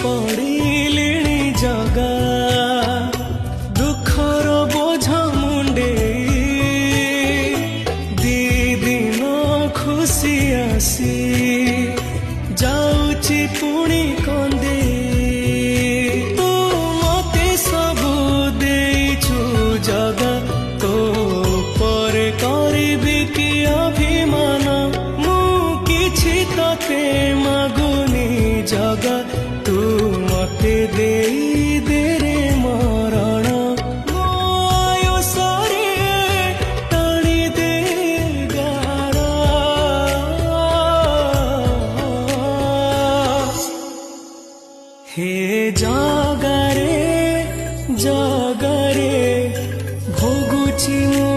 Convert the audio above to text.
पड़िलिणी जगा दुखर बोझ मुंडे दी दिन खुशी आसी जाऊची पुणी कंदे तू मते सबू देइछु जगा तो पर करिबी कि अभिमान मु किछि तते मागुनी जगा तू मते देई दे रे मरण मो आयुषरे टाणी दे गाड़ा हे जगारे जगारे भोगुची मु